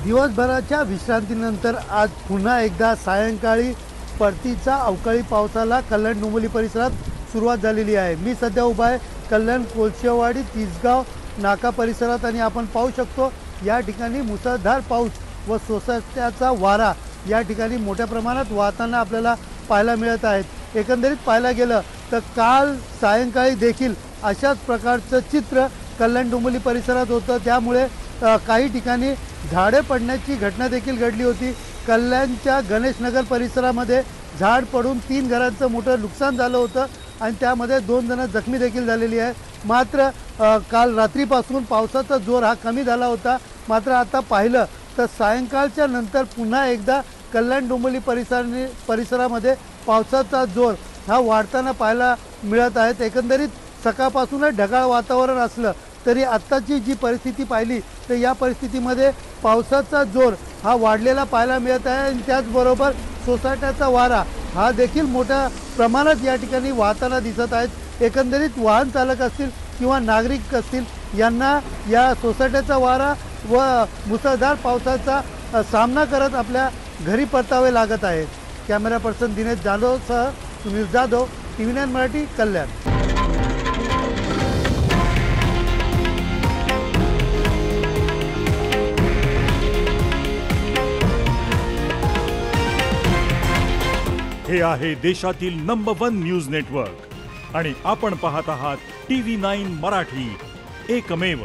दिवसभराच्या विश्रांतीनंतर आज पुन्हा एकदा सायंकाळी परतीचा अवकाळी पावसाला कल्याण डोंबिवली परिसरात सुरुवात झालेली आहे। मी सध्या उभा आहे कल्याण कोळशेवाडी तिसगाव नाका परिसरात आणि आपण पाहू शकतो या ठिकाणी मुसळधार पाऊस व सोसाट्याचा वारा या ठिकाणी मोठ्या प्रमाणात वाहताना आपल्याला पाहायला मिळत आहेत। एकंदरीत पाहायला गेलं तर काल सायंकाळी देखील अशाच प्रकारचं चित्र कल्याण डोंबिवली परिसरात होतं। त्यामुळे काही ठिकाणी झाडे पडण्याची घटना देखील घडली होती। कल्याणच्या गणेशनगर परिसरामध्ये झाड पडून 3 घरांचं मोठं नुकसान झालं होतं आणि त्यामध्ये 2 जण जखमी देखील झालेली आहे। मात्र काल रात्रीपासून पावसाचा जोर हा कमी झाला होता। मात्र आता पाहिलं तर सायंकाळच्या नंतर पुन्हा एकदा कल्याण डोंबिवली परिसरामध्ये पावसाचा जोर हा वाढताना पाहायला मिळत आहे। एकंदरीत सकाळपासूनच ढगाळ वातावरण असलं तरी आत्ताची जी परिस्थिती पाहिली तर या परिस्थितीमध्ये पावसाचा जोर हा वाढलेला पाहायला मिळत आहे आणि त्याचबरोबर सोसाट्याचा वारा हा देखील मोठ्या प्रमाणात या ठिकाणी वाहताना दिसत आहेत। एकंदरीत वाहन चालक असतील किंवा नागरिक असतील यांना या सोसाट्याचा वारा व मुसळधार पावसाचा सामना करत आपल्या घरी परतावे लागत आहे। कॅमेरा पर्सन दिनेश जाधवसह सुनील जाधव, TV9 मराठी, कल्याण। हे आहे देशातील नंबर 1 न्यूज नेटवर्क आणि आपण पाहत आहात TV9 मराठी, एकमेव।